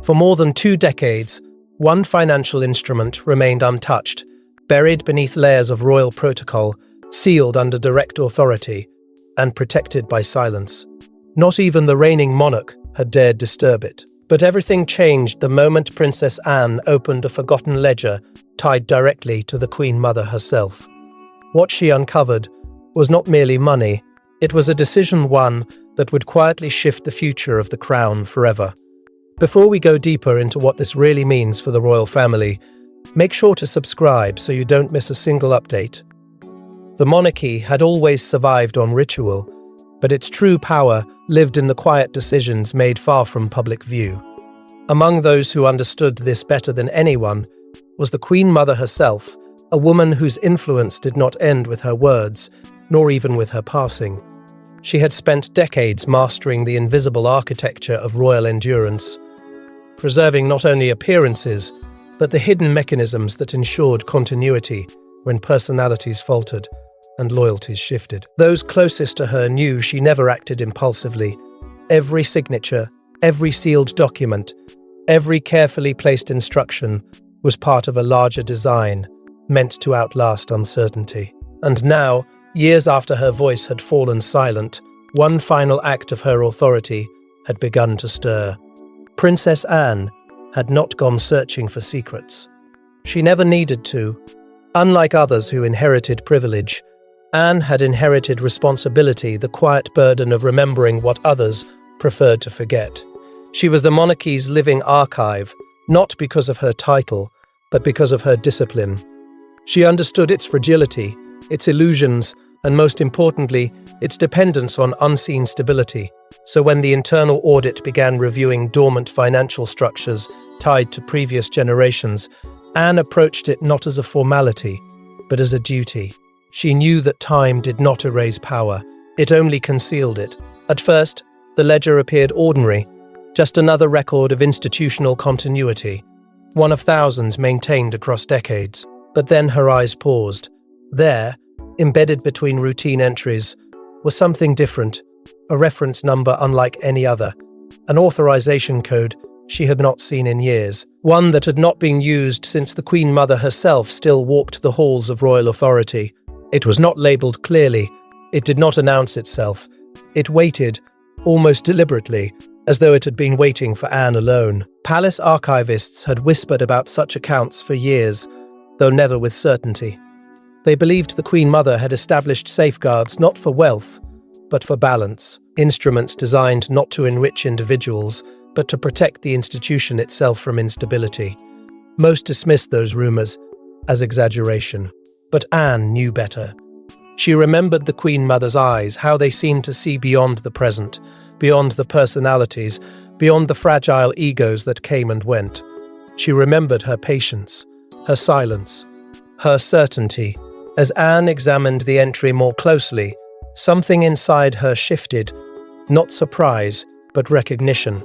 For more than 2 decades, one financial instrument remained untouched, buried beneath layers of royal protocol, sealed under direct authority, and protected by silence. Not even the reigning monarch had dared disturb it. But everything changed the moment Princess Anne opened a forgotten ledger tied directly to the Queen Mother herself. What she uncovered was not merely money, it was a decision one that would quietly shift the future of the crown forever. Before we go deeper into what this really means for the royal family, make sure to subscribe so you don't miss a single update. The monarchy had always survived on ritual, but its true power lived in the quiet decisions made far from public view. Among those who understood this better than anyone was the Queen Mother herself, a woman whose influence did not end with her words, nor even with her passing. She had spent decades mastering the invisible architecture of royal endurance, preserving not only appearances, but the hidden mechanisms that ensured continuity when personalities faltered and loyalties shifted. Those closest to her knew she never acted impulsively. Every signature, every sealed document, every carefully placed instruction was part of a larger design, meant to outlast uncertainty. And now, years after her voice had fallen silent, one final act of her authority had begun to stir. Princess Anne had not gone searching for secrets. She never needed to. Unlike others who inherited privilege, Anne had inherited responsibility, the quiet burden of remembering what others preferred to forget. She was the monarchy's living archive, not because of her title, but because of her discipline. She understood its fragility, its illusions, and most importantly, its dependence on unseen stability. So when the internal audit began reviewing dormant financial structures tied to previous generations, Anne approached it not as a formality, but as a duty. She knew that time did not erase power, it only concealed it. At first, the ledger appeared ordinary, just another record of institutional continuity, one of thousands maintained across decades. But then her eyes paused. There, embedded between routine entries, was something different, a reference number unlike any other, an authorization code she had not seen in years, one that had not been used since the Queen Mother herself still walked the halls of royal authority. It was not labelled clearly, it did not announce itself. It waited, almost deliberately, as though it had been waiting for Anne alone. Palace archivists had whispered about such accounts for years, though never with certainty. They believed the Queen Mother had established safeguards not for wealth, but for balance, instruments designed not to enrich individuals, but to protect the institution itself from instability. Most dismissed those rumours as exaggeration. But Anne knew better. She remembered the Queen Mother's eyes, how they seemed to see beyond the present, beyond the personalities, beyond the fragile egos that came and went. She remembered her patience, her silence, her certainty. As Anne examined the entry more closely, something inside her shifted, not surprise, but recognition.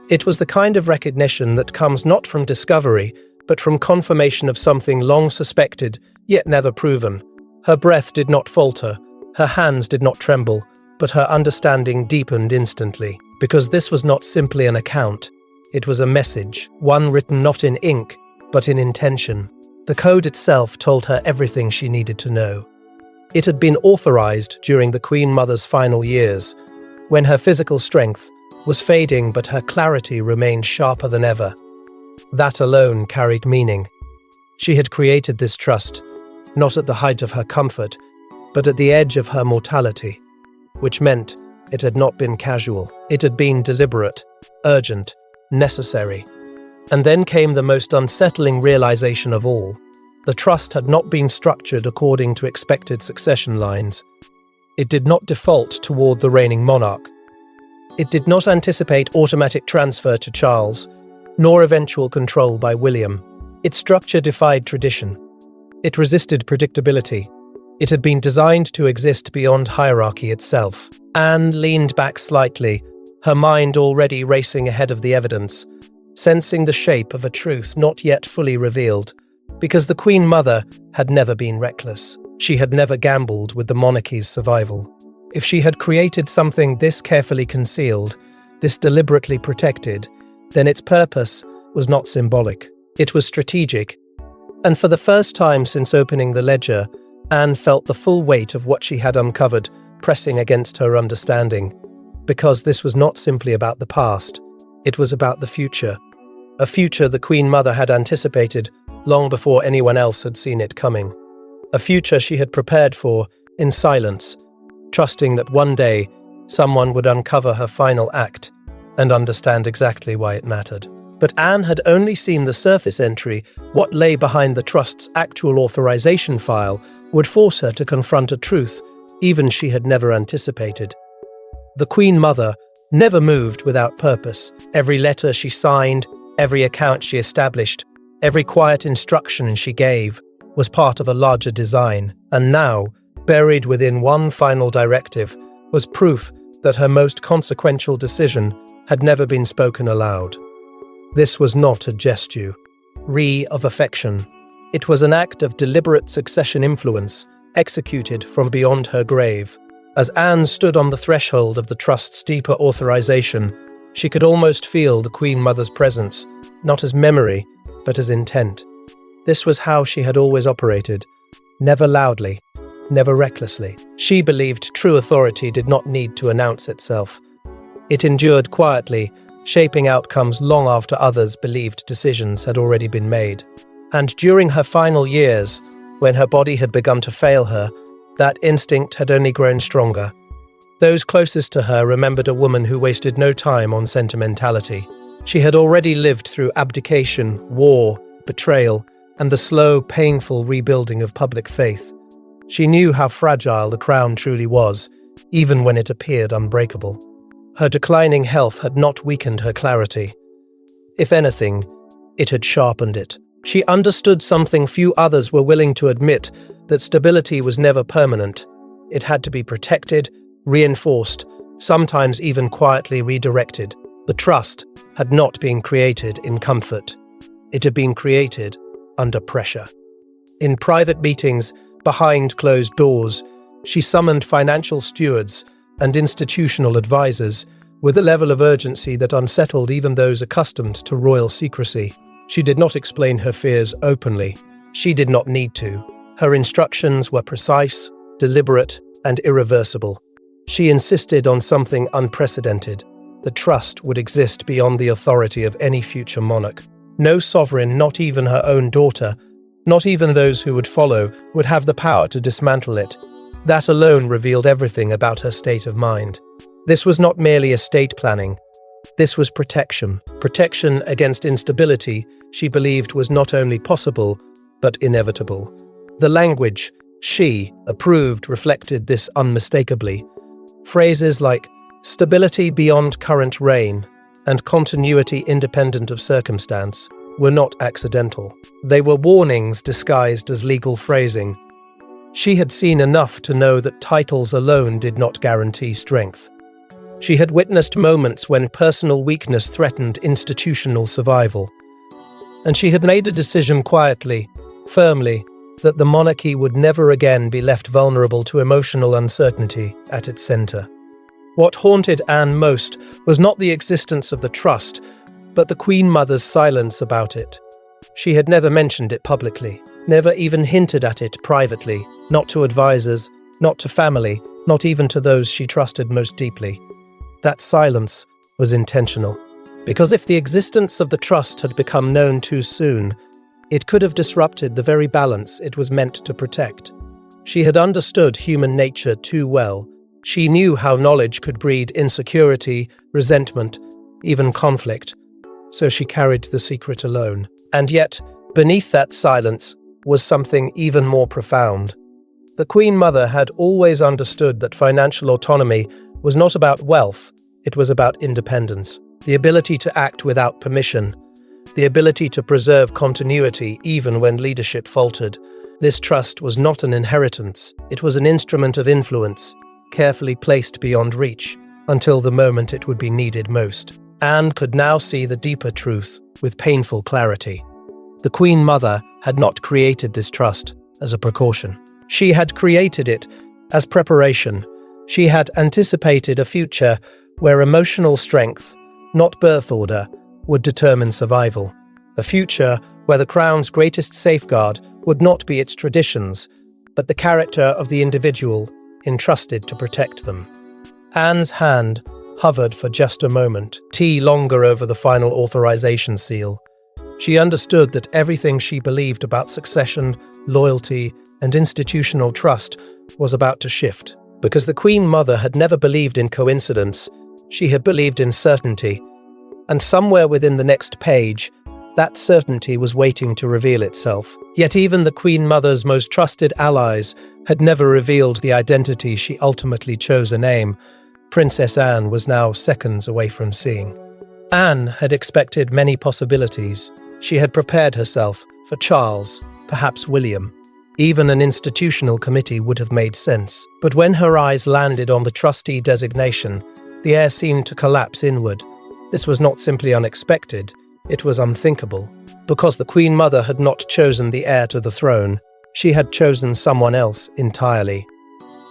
It was the kind of recognition that comes not from discovery, but from confirmation of something long suspected, yet never proven. Her breath did not falter, her hands did not tremble, but her understanding deepened instantly. Because this was not simply an account, it was a message, one written not in ink, but in intention. The code itself told her everything she needed to know. It had been authorized during the Queen Mother's final years, when her physical strength was fading but her clarity remained sharper than ever. That alone carried meaning. She had created this trust, not at the height of her comfort, but at the edge of her mortality, which meant it had not been casual. It had been deliberate, urgent, necessary. And then came the most unsettling realization of all. The trust had not been structured according to expected succession lines. It did not default toward the reigning monarch. It did not anticipate automatic transfer to Charles, nor eventual control by William. Its structure defied tradition. It resisted predictability. It had been designed to exist beyond hierarchy itself. Anne leaned back slightly, her mind already racing ahead of the evidence, sensing the shape of a truth not yet fully revealed. Because the Queen Mother had never been reckless. She had never gambled with the monarchy's survival. If she had created something this carefully concealed, this deliberately protected, then its purpose was not symbolic. It was strategic. And for the first time since opening the ledger, Anne felt the full weight of what she had uncovered pressing against her understanding. Because this was not simply about the past, it was about the future. A future the Queen Mother had anticipated long before anyone else had seen it coming. A future she had prepared for in silence, trusting that one day someone would uncover her final act and understand exactly why it mattered. But Anne had only seen the surface entry. What lay behind the Trust's actual authorization file would force her to confront a truth even she had never anticipated. The Queen Mother never moved without purpose. Every letter she signed, every account she established, every quiet instruction she gave was part of a larger design. And now, buried within one final directive, was proof that her most consequential decision had never been spoken aloud. This was not a gesture of affection. It was an act of deliberate succession influence, executed from beyond her grave. As Anne stood on the threshold of the Trust's deeper authorization, she could almost feel the Queen Mother's presence, not as memory, but as intent. This was how she had always operated, never loudly, never recklessly. She believed true authority did not need to announce itself. It endured quietly, shaping outcomes long after others believed decisions had already been made. And during her final years, when her body had begun to fail her, that instinct had only grown stronger. Those closest to her remembered a woman who wasted no time on sentimentality. She had already lived through abdication, war, betrayal, and the slow, painful rebuilding of public faith. She knew how fragile the crown truly was, even when it appeared unbreakable. Her declining health had not weakened her clarity. If anything, it had sharpened it. She understood something few others were willing to admit, that stability was never permanent. It had to be protected, reinforced, sometimes even quietly redirected. The Trust had not been created in comfort. It had been created under pressure. In private meetings, behind closed doors, she summoned financial stewards and institutional advisors with a level of urgency that unsettled even those accustomed to royal secrecy. She did not explain her fears openly. She did not need to. Her instructions were precise, deliberate, and irreversible. She insisted on something unprecedented. The Trust would exist beyond the authority of any future monarch. No sovereign, not even her own daughter, not even those who would follow, would have the power to dismantle it. That alone revealed everything about her state of mind. This was not merely estate planning. This was protection. Protection against instability she believed was not only possible, but inevitable. The language she approved reflected this unmistakably. Phrases like stability beyond current reign and continuity independent of circumstance were not accidental. They were warnings disguised as legal phrasing. She had seen enough to know that titles alone did not guarantee strength. She had witnessed moments when personal weakness threatened institutional survival. And she had made a decision quietly, firmly, that the monarchy would never again be left vulnerable to emotional uncertainty at its center. What haunted Anne most was not the existence of the Trust, but the Queen Mother's silence about it. She had never mentioned it publicly, never even hinted at it privately, not to advisors, not to family, not even to those she trusted most deeply. That silence was intentional, because if the existence of the Trust had become known too soon, it could have disrupted the very balance it was meant to protect. She had understood human nature too well. She knew how knowledge could breed insecurity, resentment, even conflict, so she carried the secret alone. And yet, beneath that silence was something even more profound. The Queen Mother had always understood that financial autonomy was not about wealth, it was about independence, the ability to act without permission, the ability to preserve continuity even when leadership faltered. This trust was not an inheritance, it was an instrument of influence, carefully placed beyond reach, until the moment it would be needed most. Anne could now see the deeper truth with painful clarity. The Queen Mother had not created this trust as a precaution. She had created it as preparation. She had anticipated a future where emotional strength, not birth order, would determine survival. A future where the crown's greatest safeguard would not be its traditions, but the character of the individual entrusted to protect them. Anne's hand hovered for just a moment, longer over the final authorization seal. She understood that everything she believed about succession, loyalty, and institutional trust was about to shift. Because the Queen Mother had never believed in coincidence, she had believed in certainty. And somewhere within the next page, that certainty was waiting to reveal itself. Yet even the Queen Mother's most trusted allies had never revealed the identity she ultimately chose to name. Princess Anne was now seconds away from seeing. Anne had expected many possibilities. She had prepared herself for Charles, perhaps William. Even an institutional committee would have made sense. But when her eyes landed on the trustee designation, the air seemed to collapse inward. This was not simply unexpected, it was unthinkable. Because the Queen Mother had not chosen the heir to the throne, she had chosen someone else entirely.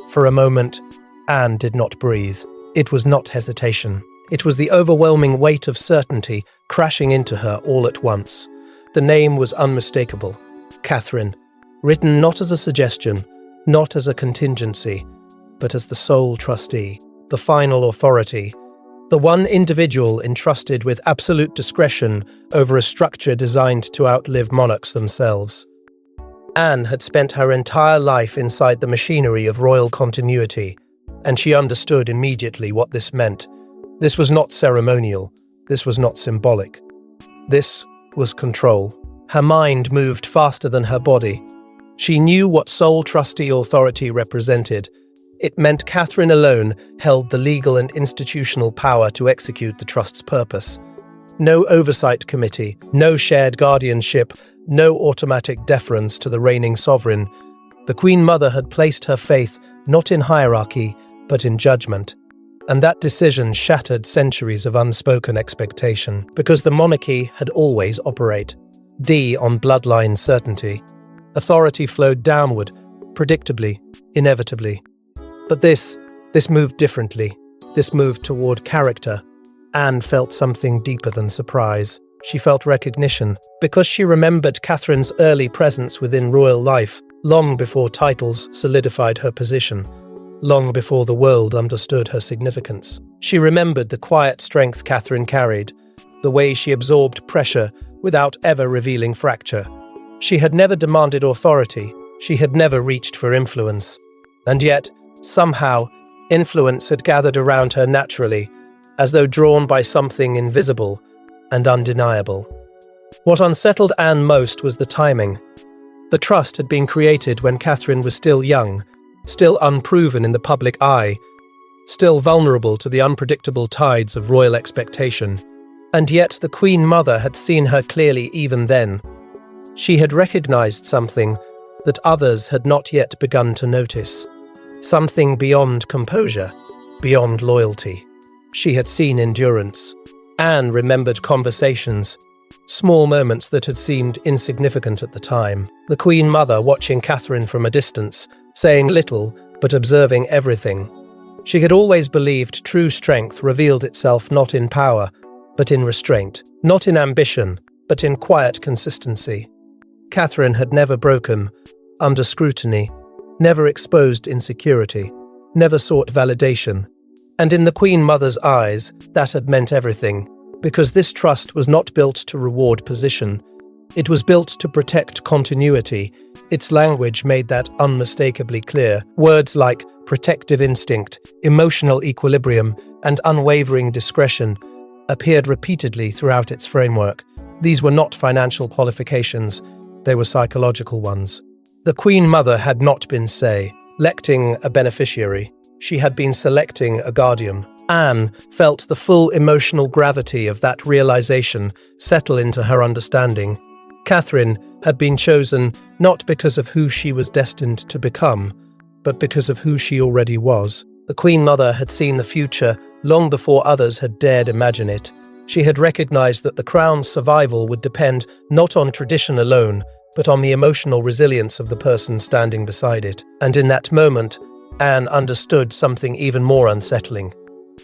For a moment, Anne did not breathe. It was not hesitation. It was the overwhelming weight of certainty crashing into her all at once. The name was unmistakable. Catherine, written not as a suggestion, not as a contingency, but as the sole trustee, the final authority, the one individual entrusted with absolute discretion over a structure designed to outlive monarchs themselves. Anne had spent her entire life inside the machinery of royal continuity, and she understood immediately what this meant. This was not ceremonial. This was not symbolic. This was control. Her mind moved faster than her body. She knew what sole trustee authority represented. It meant Catherine alone held the legal and institutional power to execute the trust's purpose. No oversight committee, no shared guardianship, no automatic deference to the reigning sovereign. The Queen Mother had placed her faith not in hierarchy, but in judgment. And that decision shattered centuries of unspoken expectation, because the monarchy had always operated on bloodline certainty. Authority flowed downward, predictably, inevitably. But this moved differently. This moved toward character. Anne felt something deeper than surprise. She felt recognition, because she remembered Catherine's early presence within royal life, long before titles solidified her position, long before the world understood her significance. She remembered the quiet strength Catherine carried, the way she absorbed pressure without ever revealing fracture. She had never demanded authority, she had never reached for influence. And yet, somehow, influence had gathered around her naturally, as though drawn by something invisible and undeniable. What unsettled Anne most was the timing. The trust had been created when Catherine was still young, still unproven in the public eye, still vulnerable to the unpredictable tides of royal expectation. And yet the Queen Mother had seen her clearly even then. She had recognized something that others had not yet begun to notice. Something beyond composure, beyond loyalty. She had seen endurance. Anne remembered conversations, small moments that had seemed insignificant at the time. The Queen Mother watching Catherine from a distance, saying little but observing everything. She had always believed true strength revealed itself not in power, but in restraint, not in ambition, but in quiet consistency. Catherine had never broken under scrutiny, never exposed insecurity, never sought validation. And in the Queen Mother's eyes, that had meant everything, because this trust was not built to reward position. It was built to protect continuity. Its language made that unmistakably clear. Words like protective instinct, emotional equilibrium, and unwavering discretion appeared repeatedly throughout its framework. These were not financial qualifications, they were psychological ones. The Queen Mother had not been, selecting a beneficiary. She had been selecting a guardian. Anne felt the full emotional gravity of that realization settle into her understanding. Catherine had been chosen not because of who she was destined to become, but because of who she already was. The Queen Mother had seen the future long before others had dared imagine it. She had recognized that the crown's survival would depend not on tradition alone, but on the emotional resilience of the person standing beside it. And in that moment, Anne understood something even more unsettling.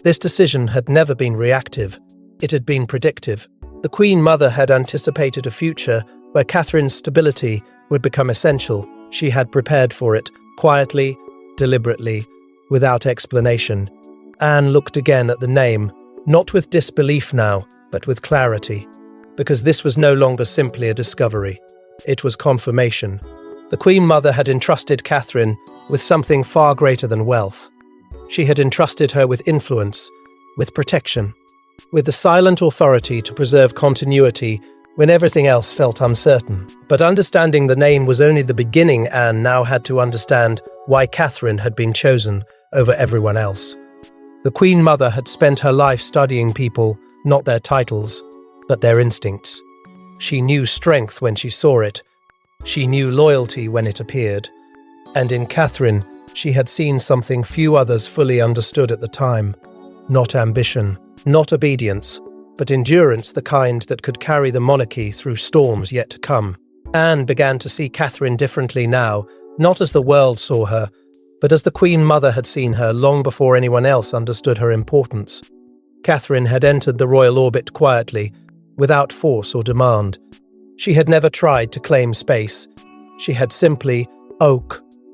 This decision had never been reactive. It had been predictive. The The Queen Mother had anticipated a future where Catherine's stability would become essential. She had prepared for it, quietly, deliberately, without explanation. Anne looked again at the name, not with disbelief now, but with clarity, because this was no longer simply a discovery. It was confirmation. The Queen Mother had entrusted Catherine with something far greater than wealth. She had entrusted her with influence, with protection, with the silent authority to preserve continuity when everything else felt uncertain. But understanding the name was only the beginning. Anne now had to understand why Catherine had been chosen over everyone else. The Queen Mother had spent her life studying people, not their titles, but their instincts. She knew strength when she saw it. She knew loyalty when it appeared. And in Catherine, she had seen something few others fully understood at the time. Not ambition, not obedience, but endurance, the kind that could carry the monarchy through storms yet to come. Anne began to see Catherine differently now, not as the world saw her, but as the Queen Mother had seen her long before anyone else understood her importance. Catherine had entered the royal orbit quietly, without force or demand. She had never tried to claim space. She had simply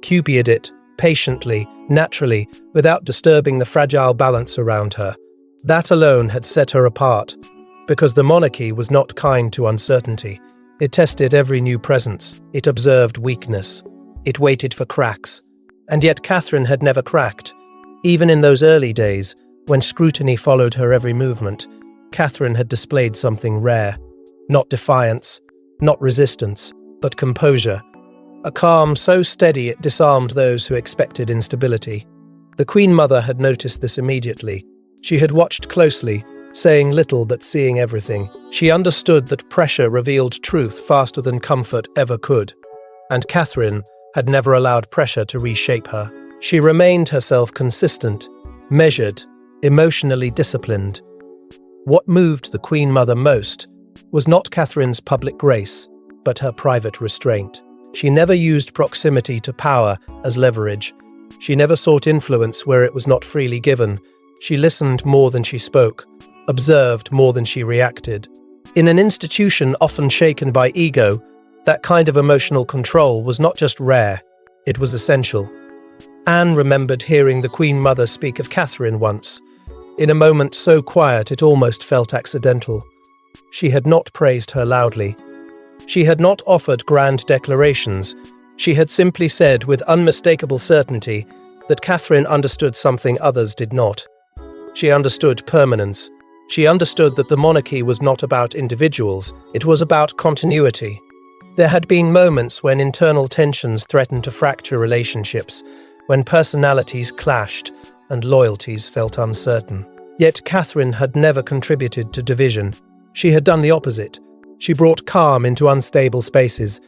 cupided it, patiently, naturally, without disturbing the fragile balance around her. That alone had set her apart, because the monarchy was not kind to uncertainty. It tested every new presence. It observed weakness. It waited for cracks. And yet Catherine had never cracked. Even in those early days, when scrutiny followed her every movement, Catherine had displayed something rare. Not defiance, not resistance, but composure. A calm so steady it disarmed those who expected instability. The Queen Mother had noticed this immediately. She had watched closely, saying little but seeing everything. She understood that pressure revealed truth faster than comfort ever could. And Catherine had never allowed pressure to reshape her. She remained herself consistent, measured, emotionally disciplined. What moved the Queen Mother most was not Catherine's public grace, but her private restraint. She never used proximity to power as leverage. She never sought influence where it was not freely given. She listened more than she spoke, observed more than she reacted. In an institution often shaken by ego, that kind of emotional control was not just rare, it was essential. Anne remembered hearing the Queen Mother speak of Catherine once, in a moment so quiet it almost felt accidental. She had not praised her loudly. She had not offered grand declarations. She had simply said with unmistakable certainty that Catherine understood something others did not. She understood permanence. She understood that the monarchy was not about individuals, it was about continuity. There had been moments when internal tensions threatened to fracture relationships, when personalities clashed and loyalties felt uncertain. Yet Catherine had never contributed to division. She had done the opposite. She brought calm into unstable spaces.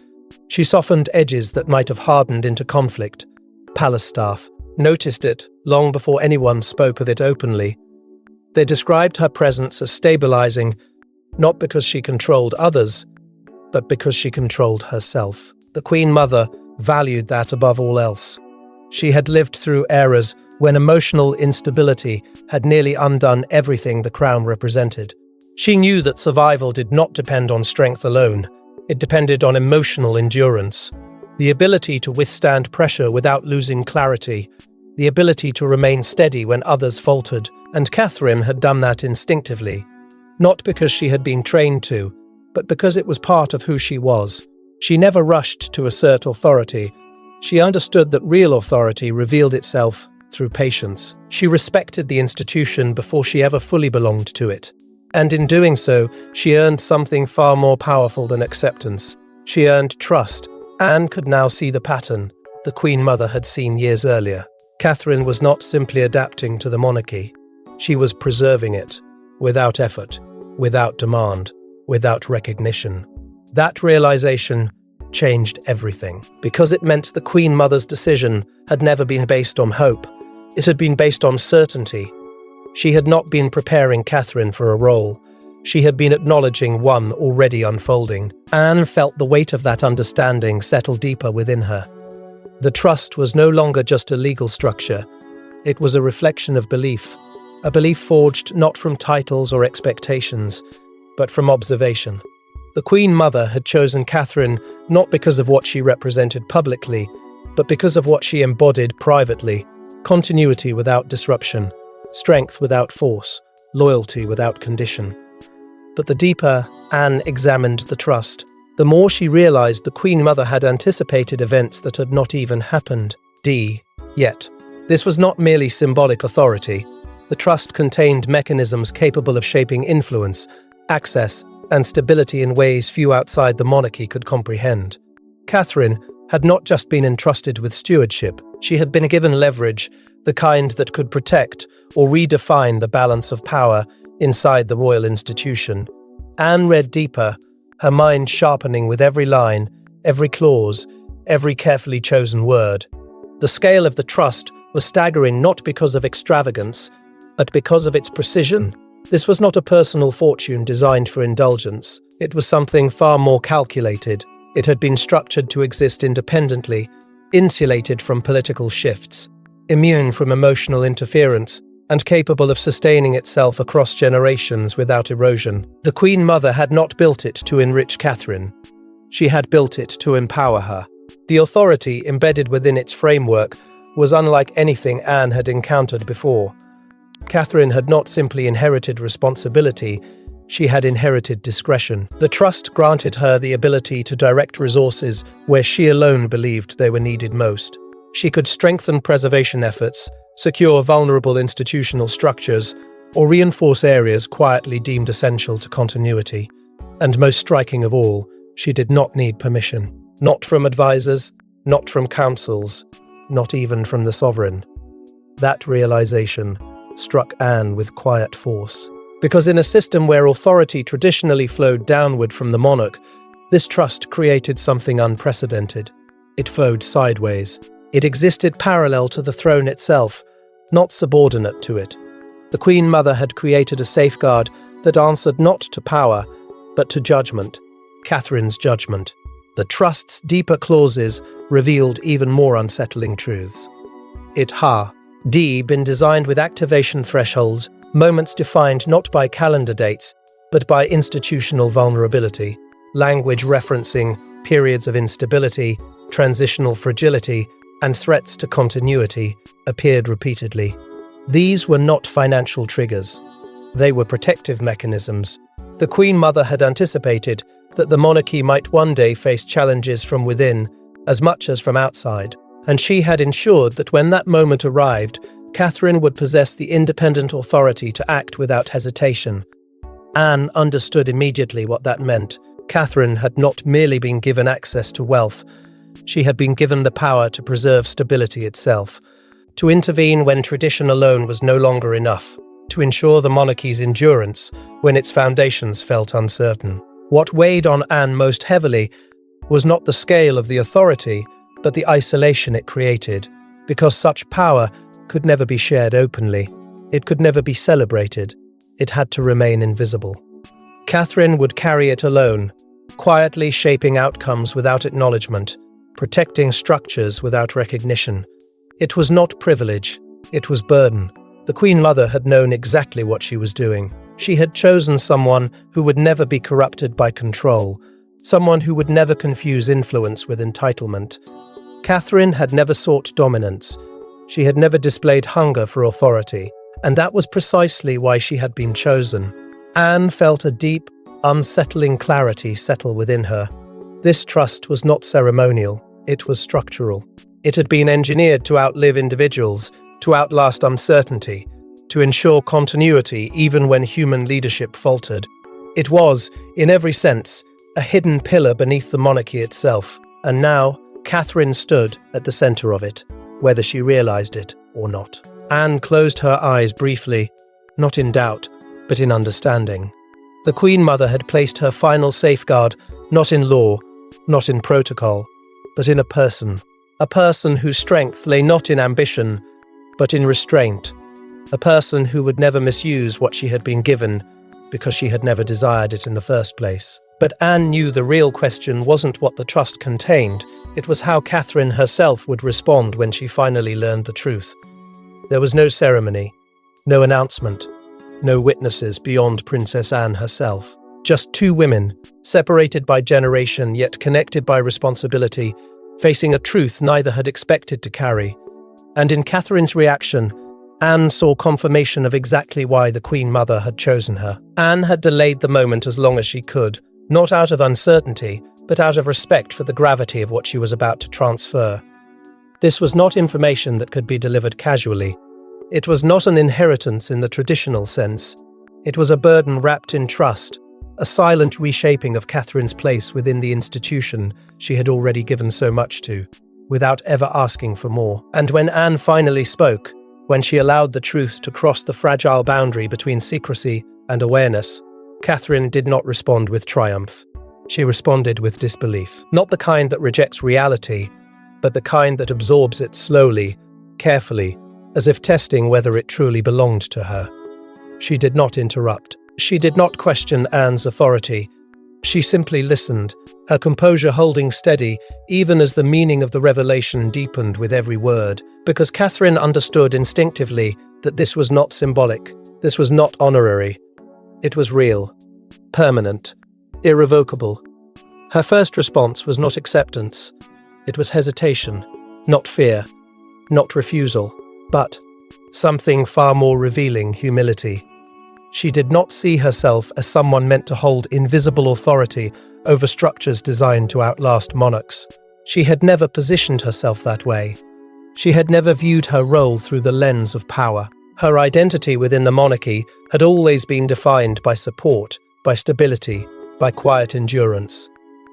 She softened edges that might have hardened into conflict. Palace staff noticed it long before anyone spoke of it openly. They described her presence as stabilizing, not because she controlled others, but because she controlled herself. The Queen Mother valued that above all else. She had lived through eras when emotional instability had nearly undone everything the crown represented. She knew that survival did not depend on strength alone. It depended on emotional endurance, the ability to withstand pressure without losing clarity, the ability to remain steady when others faltered, and Catherine had done that instinctively, not because she had been trained to, but because it was part of who she was. She never rushed to assert authority. She understood that real authority revealed itself through patience. She respected the institution before she ever fully belonged to it. And in doing so, she earned something far more powerful than acceptance. She earned trust. Anne could now see the pattern the Queen Mother had seen years earlier. Catherine was not simply adapting to the monarchy. She was preserving it, without effort, without demand, without recognition. That realization changed everything, because it meant the Queen Mother's decision had never been based on hope. It had been based on certainty. She had not been preparing Catherine for a role. She had been acknowledging one already unfolding. Anne felt the weight of that understanding settle deeper within her. The trust was no longer just a legal structure. It was a reflection of belief, a belief forged not from titles or expectations, but from observation. The Queen Mother had chosen Catherine not because of what she represented publicly, but because of what she embodied privately: continuity without disruption, strength without force, loyalty without condition. But the deeper Anne examined the trust, the more she realized the Queen Mother had anticipated events that had not even happened yet. This was not merely symbolic authority. The trust contained mechanisms capable of shaping influence, access, and stability in ways few outside the monarchy could comprehend. Catherine had not just been entrusted with stewardship, she had been given leverage, the kind that could protect or redefine the balance of power inside the royal institution. Anne read deeper, her mind sharpening with every line, every clause, every carefully chosen word. The scale of the trust was staggering not because of extravagance, but because of its precision. This was not a personal fortune designed for indulgence. It was something far more calculated. It had been structured to exist independently, insulated from political shifts, immune from emotional interference, and capable of sustaining itself across generations without erosion. The Queen Mother had not built it to enrich Catherine. She had built it to empower her. The authority embedded within its framework was unlike anything Anne had encountered before. Catherine had not simply inherited responsibility, she had inherited discretion. The trust granted her the ability to direct resources where she alone believed they were needed most. She could strengthen preservation efforts, secure vulnerable institutional structures, or reinforce areas quietly deemed essential to continuity. And most striking of all, she did not need permission. Not from advisors, not from councils, not even from the sovereign. That realization struck Anne with quiet force. Because in a system where authority traditionally flowed downward from the monarch, this trust created something unprecedented. It flowed sideways. It existed parallel to the throne itself, not subordinate to it. The Queen Mother had created a safeguard that answered not to power, but to judgment, Catherine's judgment. The trust's deeper clauses revealed even more unsettling truths. It had been designed with activation thresholds, moments defined not by calendar dates, but by institutional vulnerability, language referencing periods of instability, transitional fragility, and threats to continuity appeared repeatedly. These were not financial triggers. They were protective mechanisms. The Queen Mother had anticipated that the monarchy might one day face challenges from within as much as from outside, and she had ensured that when that moment arrived, Catherine would possess the independent authority to act without hesitation. Anne understood immediately what that meant. Catherine had not merely been given access to wealth, she had been given the power to preserve stability itself, to intervene when tradition alone was no longer enough, to ensure the monarchy's endurance when its foundations felt uncertain. What weighed on Anne most heavily was not the scale of the authority, but the isolation it created, because such power could never be shared openly. It could never be celebrated. It had to remain invisible. Catherine would carry it alone, quietly shaping outcomes without acknowledgement, protecting structures without recognition. It was not privilege, it was burden. The Queen Mother had known exactly what she was doing. She had chosen someone who would never be corrupted by control, someone who would never confuse influence with entitlement. Catherine had never sought dominance. She had never displayed hunger for authority, and that was precisely why she had been chosen. Anne felt a deep, unsettling clarity settle within her. This trust was not ceremonial, it was structural. It had been engineered to outlive individuals, to outlast uncertainty, to ensure continuity even when human leadership faltered. It was, in every sense, a hidden pillar beneath the monarchy itself, and now Catherine stood at the center of it, whether she realized it or not. Anne closed her eyes briefly, not in doubt, but in understanding. The Queen Mother had placed her final safeguard not in law, not in protocol, but in a person whose strength lay not in ambition, but in restraint, a person who would never misuse what she had been given because she had never desired it in the first place. But Anne knew the real question wasn't what the trust contained, it was how Catherine herself would respond when she finally learned the truth. There was no ceremony, no announcement, no witnesses beyond Princess Anne herself. Just two women, separated by generation yet connected by responsibility, facing a truth neither had expected to carry. And in Catherine's reaction, Anne saw confirmation of exactly why the Queen Mother had chosen her. Anne had delayed the moment as long as she could, not out of uncertainty, but out of respect for the gravity of what she was about to transfer. This was not information that could be delivered casually. It was not an inheritance in the traditional sense. It was a burden wrapped in trust, a silent reshaping of Catherine's place within the institution she had already given so much to, without ever asking for more. And when Anne finally spoke, when she allowed the truth to cross the fragile boundary between secrecy and awareness, Catherine did not respond with triumph. She responded with disbelief. Not the kind that rejects reality, but the kind that absorbs it slowly, carefully, as if testing whether it truly belonged to her. She did not interrupt. She did not question Anne's authority. She simply listened, her composure holding steady even as the meaning of the revelation deepened with every word, because Catherine understood instinctively that this was not symbolic, this was not honorary. It was real, permanent, irrevocable. Her first response was not acceptance. It was hesitation, not fear, not refusal, but something far more revealing: humility. She did not see herself as someone meant to hold invisible authority over structures designed to outlast monarchs. She had never positioned herself that way. She had never viewed her role through the lens of power. Her identity within the monarchy had always been defined by support, by stability, by quiet endurance.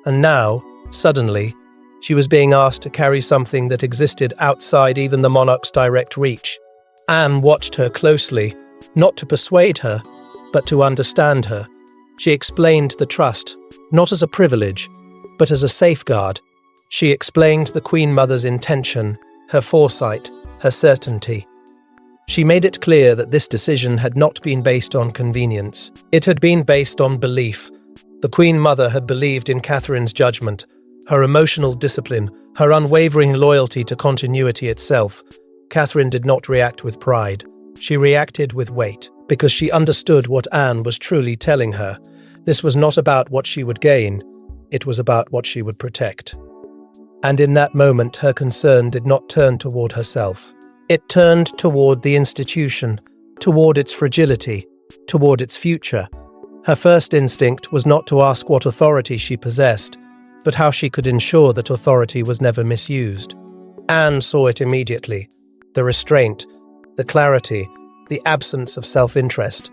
And now, suddenly, she was being asked to carry something that existed outside even the monarch's direct reach. Anne watched her closely, not to persuade her, but to understand her. She explained the trust, not as a privilege, but as a safeguard. She explained the Queen Mother's intention, her foresight, her certainty. She made it clear that this decision had not been based on convenience. It had been based on belief. The Queen Mother had believed in Catherine's judgment, her emotional discipline, her unwavering loyalty to continuity itself. Catherine did not react with pride. She reacted with weight, because she understood what Anne was truly telling her. This was not about what she would gain, it was about what she would protect. And in that moment, her concern did not turn toward herself. It turned toward the institution, toward its fragility, toward its future. Her first instinct was not to ask what authority she possessed, but how she could ensure that authority was never misused. Anne saw it immediately: the restraint, the clarity, the absence of self-interest.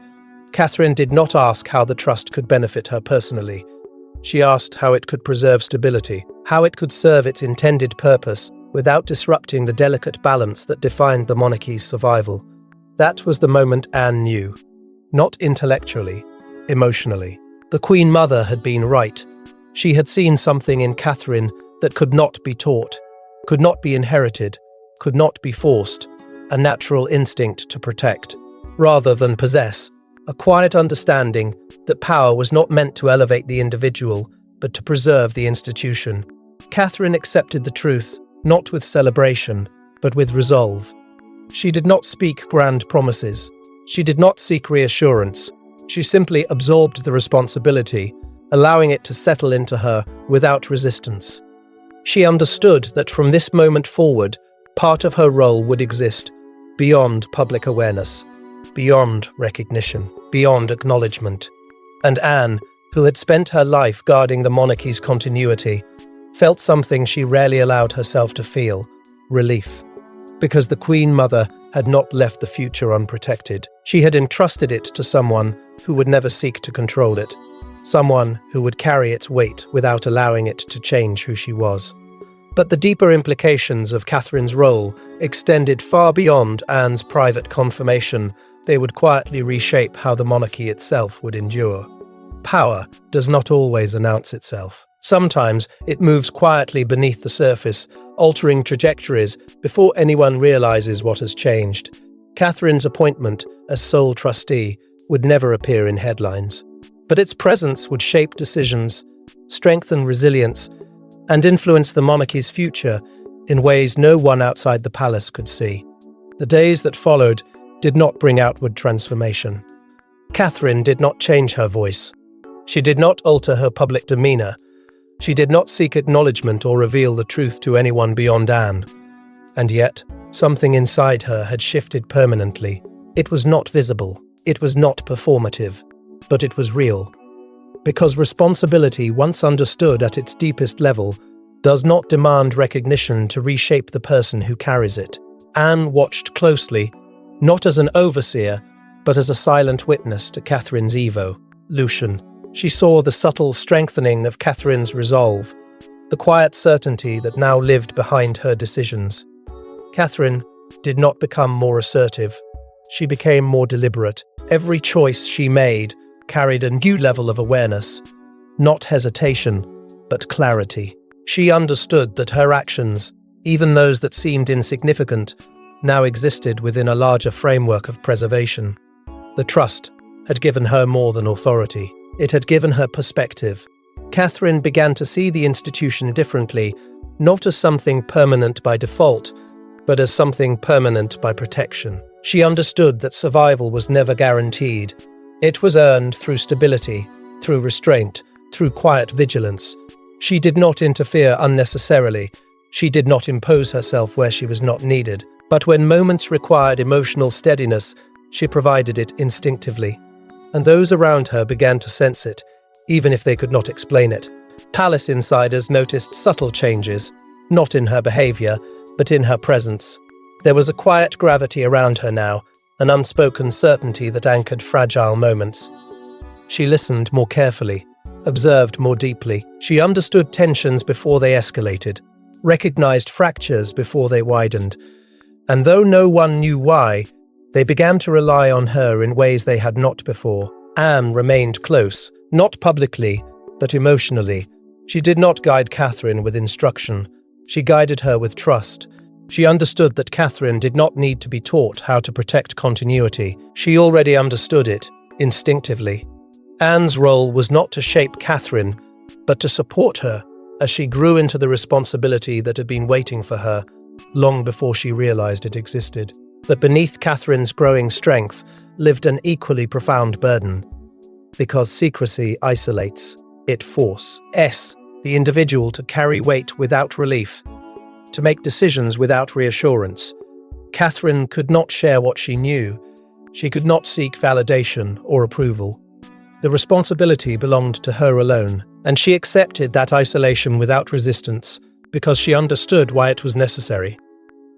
Catherine did not ask how the trust could benefit her personally. She asked how it could preserve stability, how it could serve its intended purpose without disrupting the delicate balance that defined the monarchy's survival. That was the moment Anne knew. Not intellectually, emotionally. The Queen Mother had been right. She had seen something in Catherine that could not be taught, could not be inherited, could not be forced: a natural instinct to protect, rather than possess, a quiet understanding that power was not meant to elevate the individual, but to preserve the institution. Catherine accepted the truth, not with celebration, but with resolve. She did not speak grand promises. She did not seek reassurance. She simply absorbed the responsibility, allowing it to settle into her without resistance. She understood that from this moment forward, part of her role would exist beyond public awareness, beyond recognition, beyond acknowledgement. And Anne, who had spent her life guarding the monarchy's continuity, felt something she rarely allowed herself to feel: relief. Because the Queen Mother had not left the future unprotected. She had entrusted it to someone who would never seek to control it, someone who would carry its weight without allowing it to change who she was. But the deeper implications of Catherine's role extended far beyond Anne's private confirmation. They would quietly reshape how the monarchy itself would endure. Power does not always announce itself. Sometimes it moves quietly beneath the surface, altering trajectories before anyone realizes what has changed. Catherine's appointment as sole trustee would never appear in headlines, but its presence would shape decisions, strengthen resilience, and influence the monarchy's future in ways no one outside the palace could see. The days that followed did not bring outward transformation. Catherine did not change her voice. She did not alter her public demeanor. She did not seek acknowledgement or reveal the truth to anyone beyond Anne. And yet, something inside her had shifted permanently. It was not visible. It was not performative. But it was real. Because responsibility, once understood at its deepest level, does not demand recognition to reshape the person who carries it. Anne watched closely, not as an overseer, but as a silent witness to Catherine's evolution. She saw the subtle strengthening of Catherine's resolve, the quiet certainty that now lived behind her decisions. Catherine did not become more assertive. She became more deliberate. Every choice she made carried a new level of awareness, not hesitation, but clarity. She understood that her actions, even those that seemed insignificant, now existed within a larger framework of preservation. The trust had given her more than authority. It had given her perspective. Catherine began to see the institution differently, not as something permanent by default, but as something permanent by protection. She understood that survival was never guaranteed. It was earned through stability, through restraint, through quiet vigilance. She did not interfere unnecessarily. She did not impose herself where she was not needed. But when moments required emotional steadiness, she provided it instinctively. And those around her began to sense it, even if they could not explain it. Palace insiders noticed subtle changes, not in her behavior, but in her presence. There was a quiet gravity around her now, an unspoken certainty that anchored fragile moments. She listened more carefully, observed more deeply. She understood tensions before they escalated, recognized fractures before they widened. And though no one knew why, they began to rely on her in ways they had not before. Anne remained close, not publicly, but emotionally. She did not guide Catherine with instruction. She guided her with trust. She understood that Catherine did not need to be taught how to protect continuity. She already understood it, instinctively. Anne's role was not to shape Catherine, but to support her as she grew into the responsibility that had been waiting for her long before she realized it existed. But beneath Catherine's growing strength lived an equally profound burden. Because secrecy isolates, it forces the individual to carry weight without relief, to make decisions without reassurance. Catherine could not share what she knew. She could not seek validation or approval. The responsibility belonged to her alone, and she accepted that isolation without resistance because she understood why it was necessary.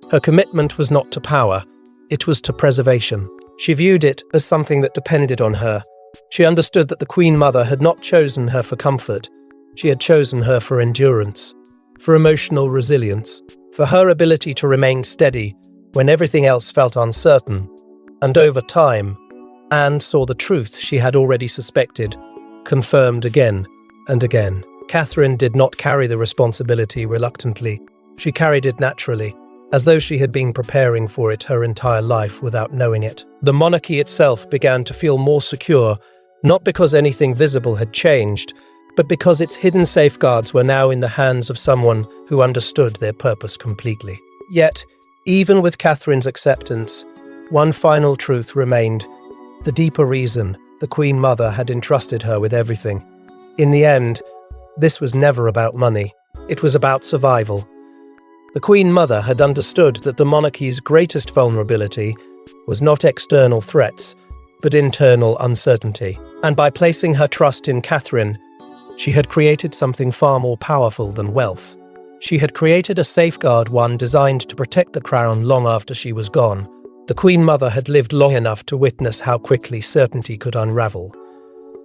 Her commitment was not to power, it was to preservation. She viewed it as something that depended on her. She understood that the Queen Mother had not chosen her for comfort. She had chosen her for endurance, for emotional resilience, for her ability to remain steady when everything else felt uncertain. And over time, Anne saw the truth she had already suspected, confirmed again and again. Catherine did not carry the responsibility reluctantly. She carried it naturally, as though she had been preparing for it her entire life without knowing it. The monarchy itself began to feel more secure, not because anything visible had changed, but because its hidden safeguards were now in the hands of someone who understood their purpose completely. Yet, even with Catherine's acceptance, one final truth remained: the deeper reason the Queen Mother had entrusted her with everything. In the end, this was never about money. It was about survival. The Queen Mother had understood that the monarchy's greatest vulnerability was not external threats, but internal uncertainty. And by placing her trust in Catherine, she had created something far more powerful than wealth. She had created a safeguard, one designed to protect the crown long after she was gone. The Queen Mother had lived long enough to witness how quickly certainty could unravel.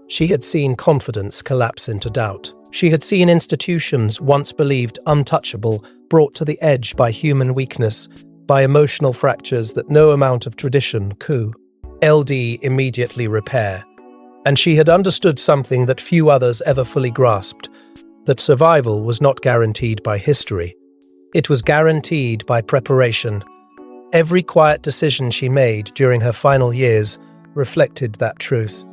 She had seen confidence collapse into doubt. She had seen institutions once believed untouchable brought to the edge by human weakness, by emotional fractures that no amount of tradition could immediately repair. And she had understood something that few others ever fully grasped, that survival was not guaranteed by history. It was guaranteed by preparation. Every quiet decision she made during her final years reflected that truth.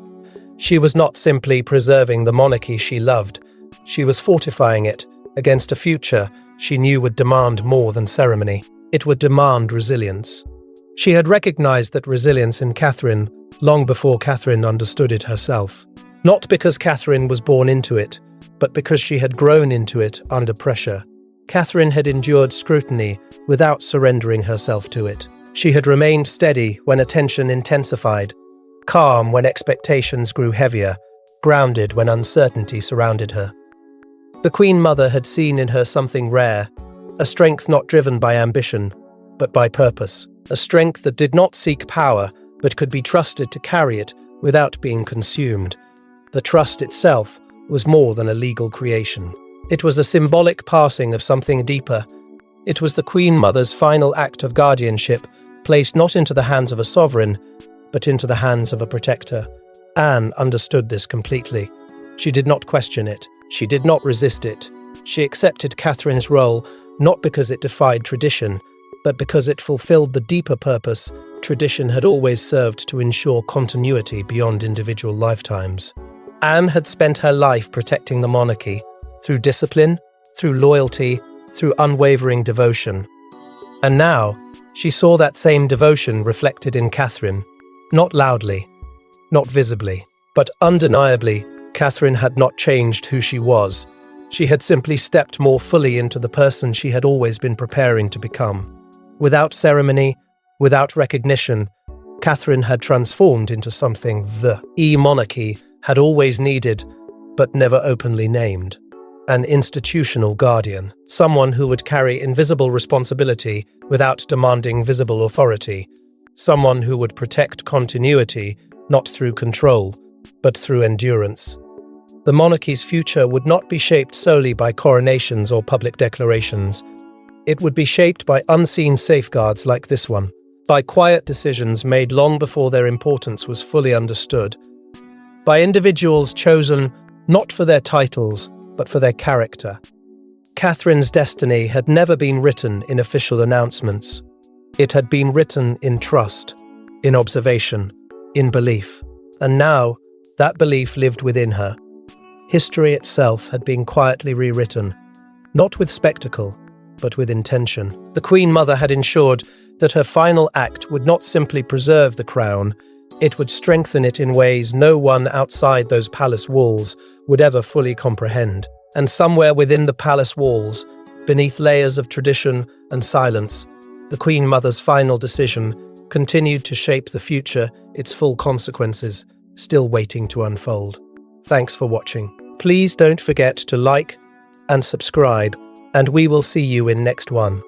She was not simply preserving the monarchy she loved, she was fortifying it against a future she knew would demand more than ceremony. It would demand resilience. She had recognized that resilience in Catherine long before Catherine understood it herself. Not because Catherine was born into it, but because she had grown into it under pressure. Catherine had endured scrutiny without surrendering herself to it. She had remained steady when attention intensified, calm when expectations grew heavier, grounded when uncertainty surrounded her. The Queen Mother had seen in her something rare, a strength not driven by ambition, but by purpose, a strength that did not seek power, but could be trusted to carry it without being consumed. The trust itself was more than a legal creation. It was a symbolic passing of something deeper. It was the Queen Mother's final act of guardianship, placed not into the hands of a sovereign, but into the hands of a protector. Anne understood this completely. She did not question it. She did not resist it. She accepted Catherine's role not because it defied tradition, but because it fulfilled the deeper purpose tradition had always served to ensure continuity beyond individual lifetimes. Anne had spent her life protecting the monarchy, through discipline, through loyalty, through unwavering devotion. And now, she saw that same devotion reflected in Catherine, not loudly, not visibly, but undeniably. Catherine had not changed who she was. She had simply stepped more fully into the person she had always been preparing to become. Without ceremony, without recognition, Catherine had transformed into something the monarchy had always needed, but never openly named. An institutional guardian, someone who would carry invisible responsibility without demanding visible authority, someone who would protect continuity not through control, but through endurance. The monarchy's future would not be shaped solely by coronations or public declarations. It would be shaped by unseen safeguards like this one, by quiet decisions made long before their importance was fully understood, by individuals chosen not for their titles, but for their character. Catherine's destiny had never been written in official announcements. It had been written in trust, in observation, in belief. And now, that belief lived within her. History itself had been quietly rewritten, not with spectacle, but with intention. The Queen Mother had ensured that her final act would not simply preserve the crown, it would strengthen it in ways no one outside those palace walls would ever fully comprehend. And somewhere within the palace walls, beneath layers of tradition and silence, the Queen Mother's final decision continued to shape the future, its full consequences still waiting to unfold. Thanks for watching. Please don't forget to like and subscribe, and we will see you in next one.